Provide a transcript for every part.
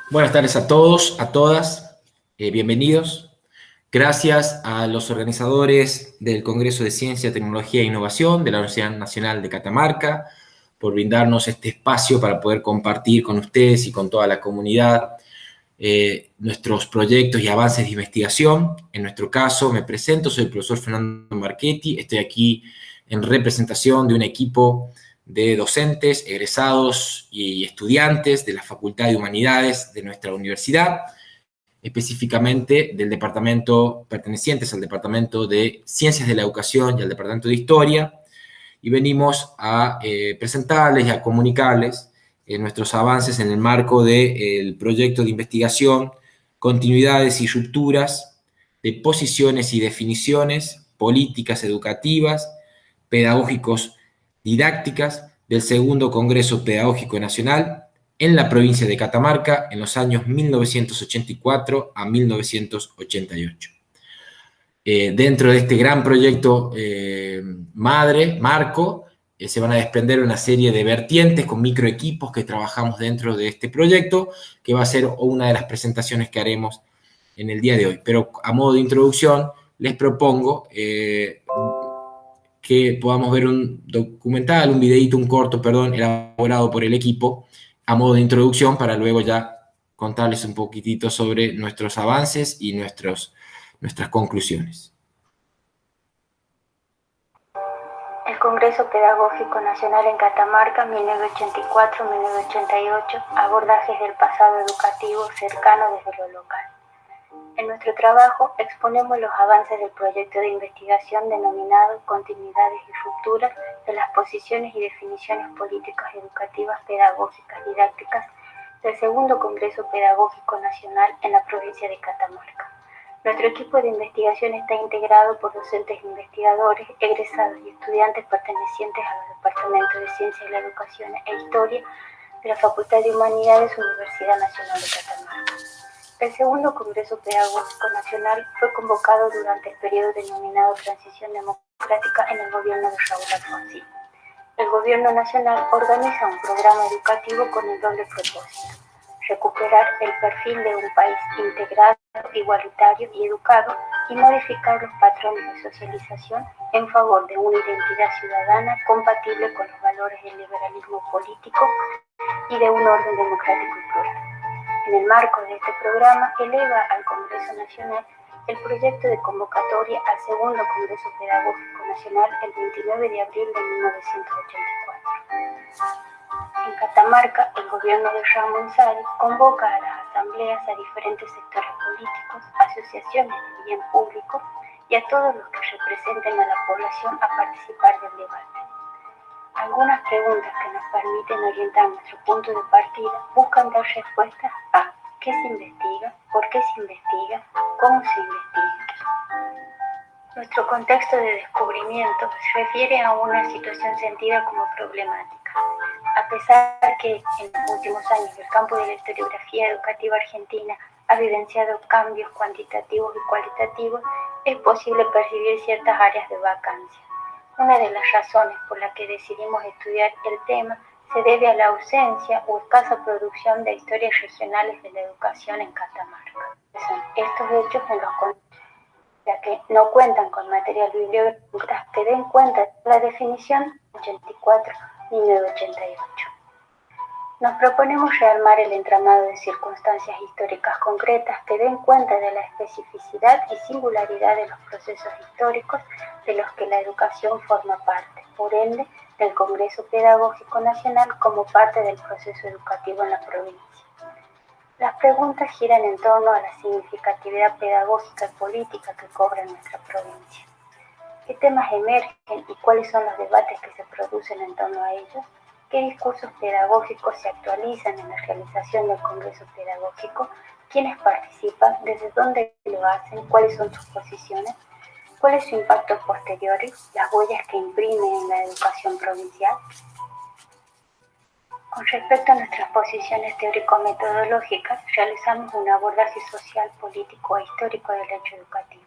Buenas tardes a todos, a todas, bienvenidos. Gracias a los organizadores del Congreso de Ciencia, Tecnología e Innovación de la Universidad Nacional de Catamarca por brindarnos este espacio para poder compartir con ustedes y con toda la comunidad nuestros proyectos y avances de investigación. En nuestro caso, me presento, soy el profesor Fernando Marchetti, estoy aquí en representación de un equipo de docentes, egresados y estudiantes de la Facultad de Humanidades de nuestra universidad, específicamente del departamento, pertenecientes al Departamento de Ciencias de la Educación y al Departamento de Historia, y venimos a presentarles y a comunicarles nuestros avances en el marco del proyecto de investigación, continuidades y rupturas de posiciones y definiciones políticas educativas, pedagógicos didácticas del Segundo Congreso Pedagógico Nacional en la provincia de Catamarca en los años 1984 a 1988. Dentro de este gran proyecto marco, se van a desprender una serie de vertientes con microequipos que trabajamos dentro de este proyecto, que va a ser una de las presentaciones que haremos en el día de hoy. Pero a modo de introducción, les propongo que podamos ver un documental, un videíto, un corto, perdón, elaborado por el equipo, a modo de introducción, para luego ya contarles un poquitito sobre nuestros avances y nuestras conclusiones. El Congreso Pedagógico Nacional en Catamarca, 1984-1988, abordajes del pasado educativo cercano desde lo local. En nuestro trabajo exponemos los avances del proyecto de investigación denominado Continuidades y Rupturas de las posiciones y definiciones políticas educativas pedagógicas didácticas del Segundo Congreso Pedagógico Nacional en la provincia de Catamarca. Nuestro equipo de investigación está integrado por docentes e investigadores, egresados y estudiantes pertenecientes a los departamentos de Ciencia de la Educación e Historia de la Facultad de Humanidades, Universidad Nacional de Catamarca. El Segundo Congreso Pedagógico Nacional fue convocado durante el periodo denominado Transición Democrática en el gobierno de Raúl Alfonsín. El Gobierno Nacional organiza un programa educativo con el doble propósito: recuperar el perfil de un país integrado, igualitario y educado, y modificar los patrones de socialización en favor de una identidad ciudadana compatible con los valores del liberalismo político y de un orden democrático y plural. En el marco de este programa, eleva al Congreso Nacional el proyecto de convocatoria al Segundo Congreso Pedagógico Nacional el 29 de abril de 1984. En Catamarca, el gobierno de Ramón Sáenz convoca a las asambleas a diferentes sectores políticos, asociaciones de bien público y a todos los que representen a la población a participar del debate. Algunas preguntas que nos permiten orientar nuestro punto de partida buscan dar respuestas a qué se investiga, por qué se investiga, cómo se investiga. Nuestro contexto de descubrimiento se refiere a una situación sentida como problemática. A pesar que en los últimos años el campo de la historiografía educativa argentina ha vivenciado cambios cuantitativos y cualitativos, es posible percibir ciertas áreas de vacancia. Una de las razones por las que decidimos estudiar el tema se debe a la ausencia o escasa producción de historias regionales de la educación en Catamarca. Son estos hechos en los ya que no cuentan con material bibliográfico que den cuenta de la definición 84-1988. Nos proponemos rearmar el entramado de circunstancias históricas concretas que den cuenta de la especificidad y singularidad de los procesos históricos de los que la educación forma parte, por ende, del Congreso Pedagógico Nacional como parte del proceso educativo en la provincia. Las preguntas giran en torno a la significatividad pedagógica y política que cobra nuestra provincia. ¿Qué temas emergen y cuáles son los debates que se producen en torno a ellos? ¿Qué discursos pedagógicos se actualizan en la realización del Congreso Pedagógico? ¿Quiénes participan? ¿Desde dónde lo hacen? ¿Cuáles son sus posiciones? ¿Cuál es su impacto posterior? ¿Las huellas que imprime en la educación provincial? Con respecto a nuestras posiciones teórico-metodológicas, realizamos un abordaje social, político e histórico del hecho educativo.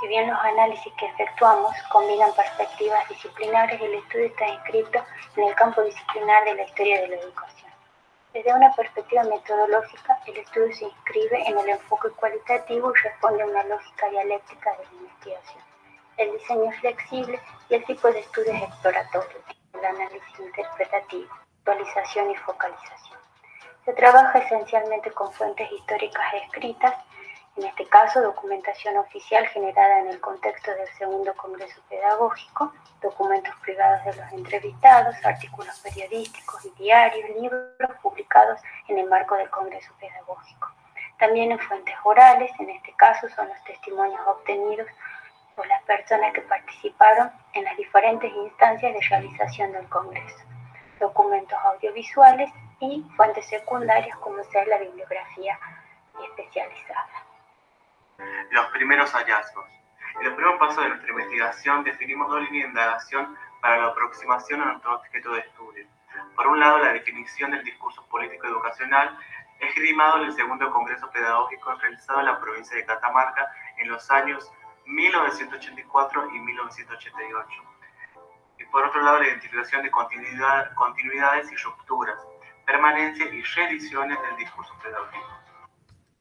Si bien los análisis que efectuamos combinan perspectivas disciplinares, el estudio está inscrito en el campo disciplinar de la historia de la educación. Desde una perspectiva metodológica, el estudio se inscribe en el enfoque cualitativo y responde a una lógica dialéctica de la investigación. El diseño es flexible y el tipo de estudio es exploratorio, el análisis interpretativo, actualización y focalización. Se trabaja esencialmente con fuentes históricas escritas, en este caso documentación oficial generada en el contexto del segundo Congreso Pedagógico, documentos privados de los entrevistados, artículos periodísticos y diarios, libros publicados en el marco del Congreso Pedagógico. También en fuentes orales, en este caso son los testimonios obtenidos por las personas que participaron en las diferentes instancias de realización del Congreso, documentos audiovisuales y fuentes secundarias como sea la bibliografía especializada. Los primeros hallazgos. En los primeros pasos de nuestra investigación definimos dos líneas de indagación para la aproximación a nuestro objeto de estudio. Por un lado, la definición del discurso político-educacional esgrimado en el segundo Congreso Pedagógico realizado en la provincia de Catamarca en los años 1984 y 1988. Y por otro lado, la identificación de continuidades y rupturas, permanencia y reediciones del discurso pedagógico.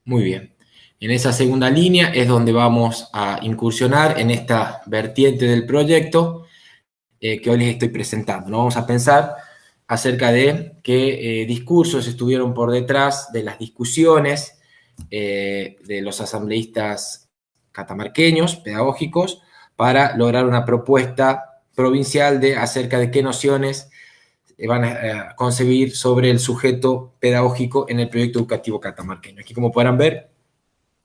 Muy bien. En esa segunda línea es donde vamos a incursionar en esta vertiente del proyecto que hoy les estoy presentando. ¿No? Vamos a pensar acerca de qué discursos estuvieron por detrás de las discusiones de los asambleístas catamarqueños, pedagógicos, para lograr una propuesta provincial acerca de qué nociones van a concebir sobre el sujeto pedagógico en el proyecto educativo catamarqueño. Aquí, como podrán ver,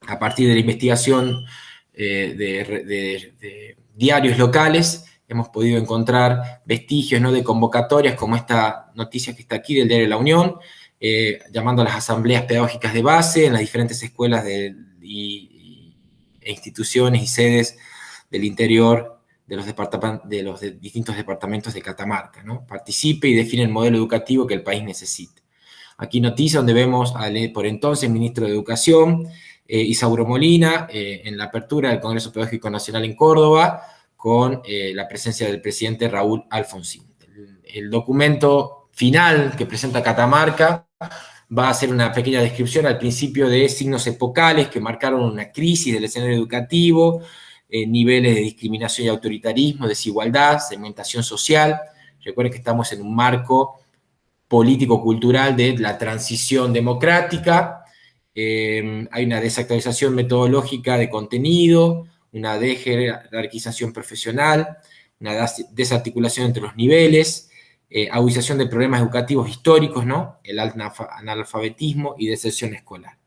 a partir de la investigación de diarios locales, hemos podido encontrar vestigios, ¿no?, de convocatorias como esta noticia que está aquí del diario La Unión, llamando a las asambleas pedagógicas de base en las diferentes escuelas e instituciones y sedes del interior de los distintos departamentos de Catamarca, ¿no? Participe y define el modelo educativo que el país necesita. Aquí noticia donde vemos al por entonces ministro de Educación, Isauro Molina, en la apertura del Congreso Pedagógico Nacional en Córdoba, con la presencia del presidente Raúl Alfonsín. El documento final que presenta Catamarca va a hacer una pequeña descripción al principio de signos epocales que marcaron una crisis del escenario educativo, niveles de discriminación y autoritarismo, desigualdad, segmentación social. Recuerden que estamos en un marco político-cultural de la transición democrática. Hay una desactualización metodológica de contenido, una dejerarquización profesional, una desarticulación entre los niveles, agudización de problemas educativos históricos, ¿no?, el analfabetismo y deserción escolar.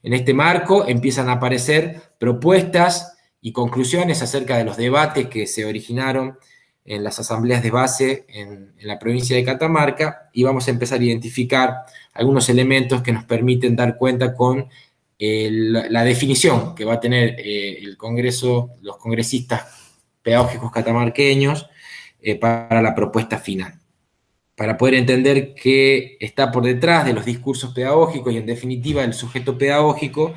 En este marco empiezan a aparecer propuestas y conclusiones acerca de los debates que se originaron en las asambleas de base en la provincia de Catamarca, y vamos a empezar a identificar algunos elementos que nos permiten dar cuenta con la definición que va a tener el Congreso, los congresistas pedagógicos catamarqueños para la propuesta final. Para poder entender qué está por detrás de los discursos pedagógicos y, en definitiva, del sujeto pedagógico,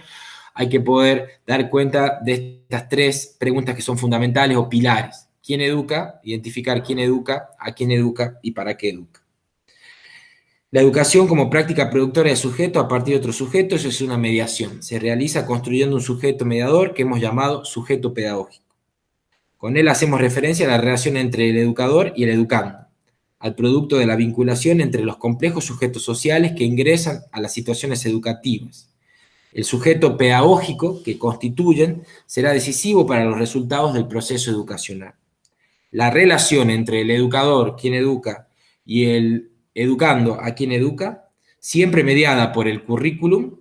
hay que poder dar cuenta de estas tres preguntas que son fundamentales o pilares. ¿Quién educa? Identificar quién educa, a quién educa y para qué educa. La educación como práctica productora de sujeto a partir de otros sujetos es una mediación. Se realiza construyendo un sujeto mediador que hemos llamado sujeto pedagógico. Con él hacemos referencia a la relación entre el educador y el educando, al producto de la vinculación entre los complejos sujetos sociales que ingresan a las situaciones educativas. El sujeto pedagógico que constituyen será decisivo para los resultados del proceso educacional. La relación entre el educador, quien educa, y el educando, a quien educa, siempre mediada por el currículum,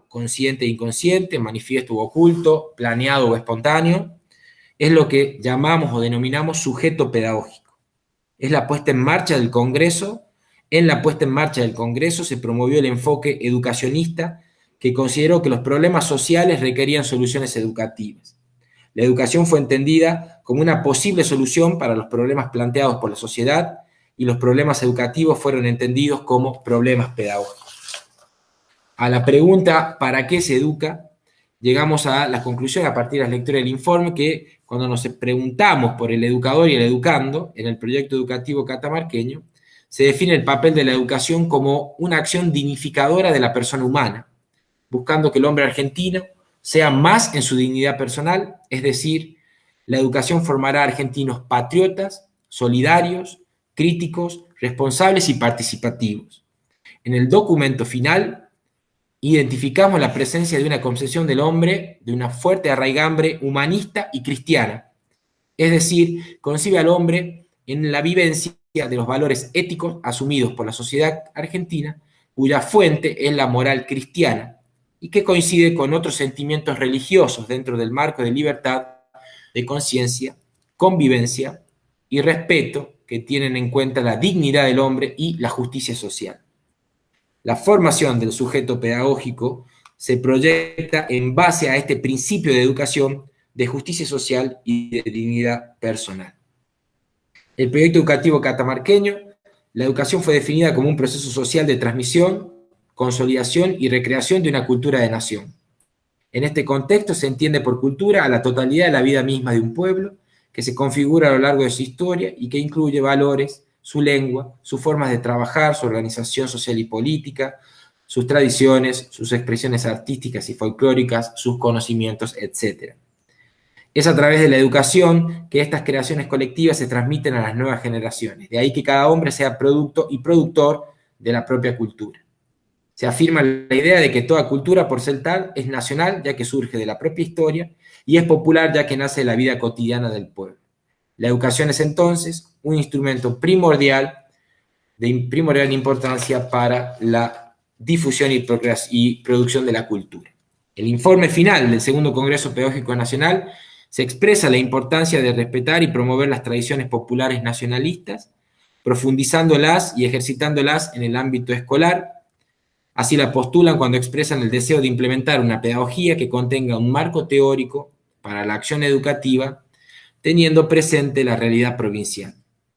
consciente e inconsciente, manifiesto u oculto, planeado o espontáneo, es lo que llamamos o denominamos sujeto pedagógico. Es la puesta en marcha del Congreso. En la puesta en marcha del Congreso se promovió el enfoque educacionista que consideró que los problemas sociales requerían soluciones educativas. La educación fue entendida como una posible solución para los problemas planteados por la sociedad, y los problemas educativos fueron entendidos como problemas pedagógicos. A la pregunta ¿para qué se educa?, llegamos a la conclusión a partir de la lectura del informe que cuando nos preguntamos por el educador y el educando en el proyecto educativo catamarqueño, se define el papel de la educación como una acción dignificadora de la persona humana, buscando que el hombre argentino sea más en su dignidad personal, es decir, la educación formará a argentinos patriotas, solidarios, críticos, responsables y participativos. En el documento final, identificamos la presencia de una concepción del hombre de una fuerte arraigambre humanista y cristiana, es decir, concibe al hombre en la vivencia de los valores éticos asumidos por la sociedad argentina, cuya fuente es la moral cristiana y que coincide con otros sentimientos religiosos dentro del marco de libertad, de conciencia, convivencia y respeto que tienen en cuenta la dignidad del hombre y la justicia social. La formación del sujeto pedagógico se proyecta en base a este principio de educación, de justicia social y de dignidad personal. El proyecto educativo catamarqueño, la educación fue definida como un proceso social de transmisión, consolidación y recreación de una cultura de nación. En este contexto se entiende por cultura a la totalidad de la vida misma de un pueblo, que se configura a lo largo de su historia y que incluye valores, su lengua, sus formas de trabajar, su organización social y política, sus tradiciones, sus expresiones artísticas y folclóricas, sus conocimientos, etc. Es a través de la educación que estas creaciones colectivas se transmiten a las nuevas generaciones. De ahí que cada hombre sea producto y productor de la propia cultura. Se afirma la idea de que toda cultura, por ser tal, es nacional, ya que surge de la propia historia, y es popular, ya que nace de la vida cotidiana del pueblo. La educación es entonces un instrumento primordial, de primordial importancia para la difusión y producción de la cultura. El informe final del Segundo Congreso Pedagógico Nacional se expresa la importancia de respetar y promover las tradiciones populares nacionalistas, profundizándolas y ejercitándolas en el ámbito escolar. Así la postulan cuando expresan el deseo de implementar una pedagogía que contenga un marco teórico para la acción educativa, teniendo presente la realidad provincial,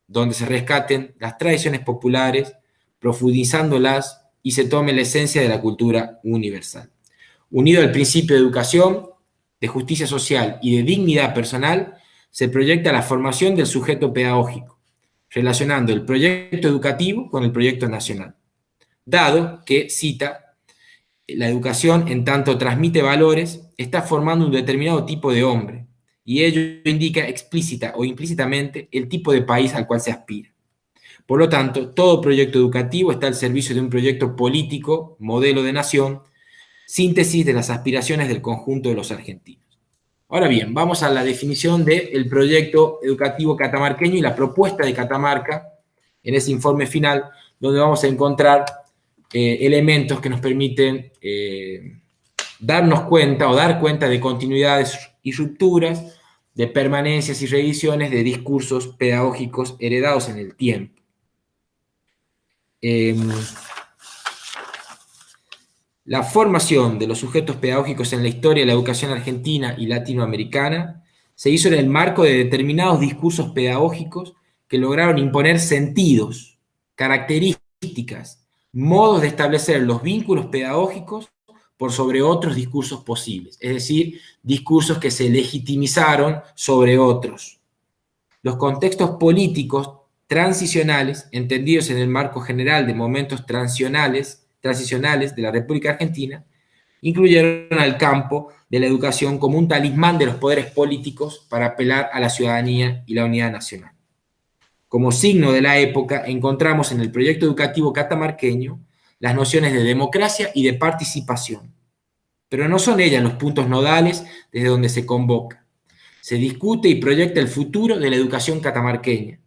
donde se rescaten las tradiciones populares, profundizándolas y se tome la esencia de la cultura universal. Unido al principio de educación, de justicia social y de dignidad personal, se proyecta la formación del sujeto pedagógico, relacionando el proyecto educativo con el proyecto nacional. Dado que, cita, la educación en tanto transmite valores, está formando un determinado tipo de hombre, y ello indica explícita o implícitamente el tipo de país al cual se aspira. Por lo tanto, todo proyecto educativo está al servicio de un proyecto político, modelo de nación, síntesis de las aspiraciones del conjunto de los argentinos. Ahora bien, vamos a la definición del proyecto educativo catamarqueño y la propuesta de Catamarca en ese informe final, donde vamos a encontrar elementos que nos permiten darnos cuenta o dar cuenta de continuidades y rupturas, de permanencias y revisiones de discursos pedagógicos heredados en el tiempo. La formación de los sujetos pedagógicos en la historia de la educación argentina y latinoamericana se hizo en el marco de determinados discursos pedagógicos que lograron imponer sentidos, características, modos de establecer los vínculos pedagógicos por sobre otros discursos posibles, es decir, discursos que se legitimizaron sobre otros. Los contextos políticos transicionales, entendidos en el marco general de momentos transicionales de la República Argentina, incluyeron al campo de la educación como un talismán de los poderes políticos para apelar a la ciudadanía y la unidad nacional. Como signo de la época, encontramos en el proyecto educativo catamarqueño las nociones de democracia y de participación, pero no son ellas los puntos nodales desde donde se convoca. Se discute y proyecta el futuro de la educación catamarqueña.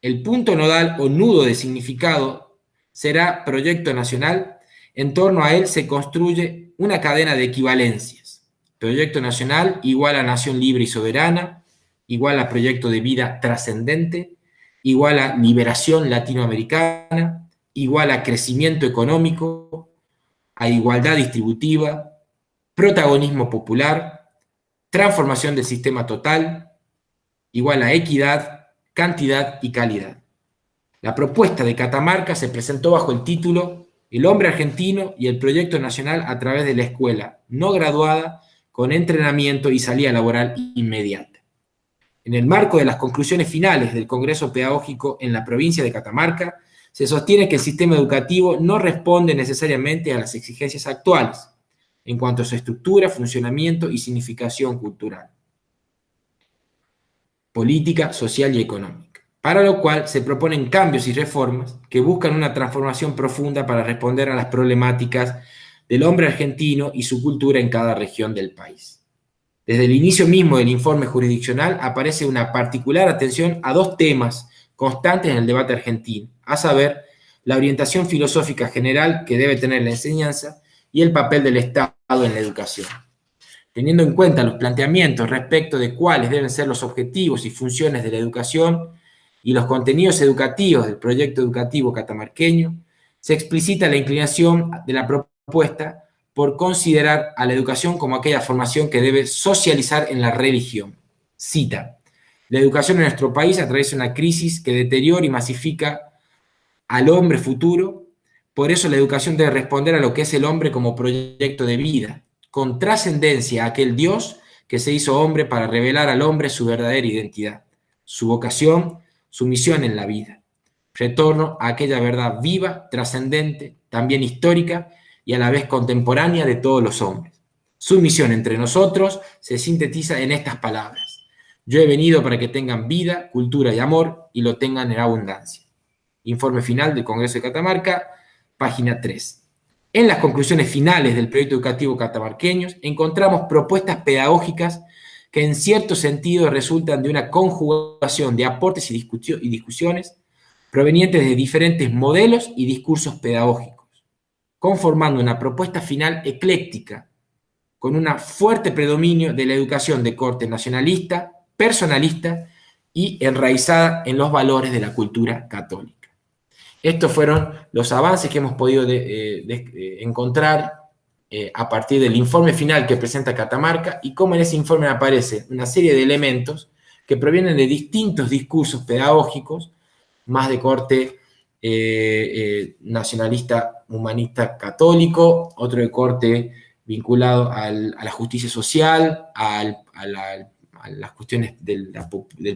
El punto nodal o nudo de significado será proyecto nacional. En torno a él se construye una cadena de equivalencias. Proyecto nacional igual a nación libre y soberana, igual a proyecto de vida trascendente, igual a liberación latinoamericana, igual a crecimiento económico, a igualdad distributiva, protagonismo popular, transformación del sistema total, igual a equidad, cantidad y calidad. La propuesta de Catamarca se presentó bajo el título El hombre argentino y el proyecto nacional a través de la escuela no graduada con entrenamiento y salida laboral inmediata. En el marco de las conclusiones finales del Congreso Pedagógico en la provincia de Catamarca, se sostiene que el sistema educativo no responde necesariamente a las exigencias actuales en cuanto a su estructura, funcionamiento y significación cultural, política, social y económica, para lo cual se proponen cambios y reformas que buscan una transformación profunda para responder a las problemáticas del hombre argentino y su cultura en cada región del país. Desde el inicio mismo del informe jurisdiccional aparece una particular atención a dos temas constantes en el debate argentino, a saber, la orientación filosófica general que debe tener la enseñanza y el papel del Estado en la educación. Teniendo en cuenta los planteamientos respecto de cuáles deben ser los objetivos y funciones de la educación y los contenidos educativos del proyecto educativo catamarqueño, se explicita la inclinación de la propuesta por considerar a la educación como aquella formación que debe socializar en la religión. Cita: la educación en nuestro país atraviesa una crisis que deteriora y masifica al hombre futuro, por eso la educación debe responder a lo que es el hombre como proyecto de vida, con trascendencia a aquel Dios que se hizo hombre para revelar al hombre su verdadera identidad, su vocación, su misión en la vida. Retorno a aquella verdad viva, trascendente, también histórica y a la vez contemporánea de todos los hombres. Su misión entre nosotros se sintetiza en estas palabras: yo he venido para que tengan vida, cultura y amor y lo tengan en abundancia. Informe final del Congreso de Catamarca, página 3. En las conclusiones finales del proyecto educativo catamarqueño encontramos propuestas pedagógicas que en cierto sentido resultan de una conjugación de aportes y discusiones provenientes de diferentes modelos y discursos pedagógicos, conformando una propuesta final ecléctica, con un fuerte predominio de la educación de corte nacionalista, personalista y enraizada en los valores de la cultura católica. Estos fueron los avances que hemos podido encontrar a partir del informe final que presenta Catamarca, y cómo en ese informe aparece una serie de elementos que provienen de distintos discursos pedagógicos, más de corte nacionalista, humanista, católico, otro de corte vinculado a la justicia social, a las cuestiones del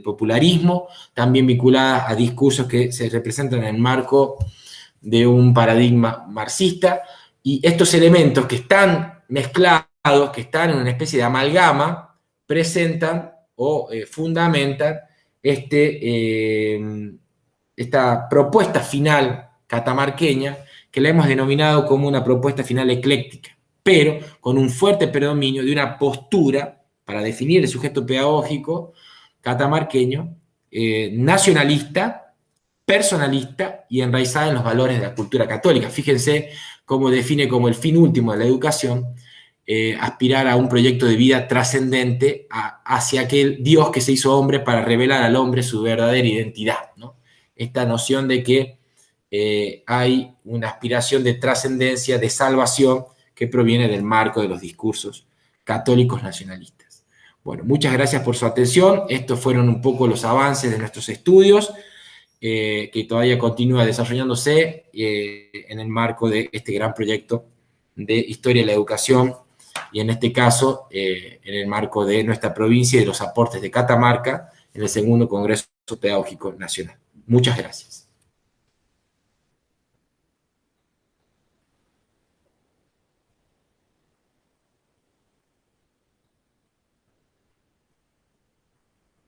popularismo, también vinculadas a discursos que se representan en el marco de un paradigma marxista, y estos elementos que están mezclados, que están en una especie de amalgama, presentan o fundamentan esta propuesta final catamarqueña, que la hemos denominado como una propuesta final ecléctica, pero con un fuerte predominio de una postura para definir el sujeto pedagógico catamarqueño, nacionalista, personalista y enraizada en los valores de la cultura católica. Fíjense cómo define como el fin último de la educación aspirar a un proyecto de vida trascendente hacia aquel Dios que se hizo hombre para revelar al hombre su verdadera identidad, ¿no? Esta noción de que hay una aspiración de trascendencia, de salvación, que proviene del marco de los discursos católicos nacionalistas. Bueno, muchas gracias por su atención. Estos fueron un poco los avances de nuestros estudios, que todavía continúa desarrollándose en el marco de este gran proyecto de Historia de la Educación, y en este caso en el marco de nuestra provincia y de los aportes de Catamarca en el segundo Congreso Pedagógico Nacional. Muchas gracias.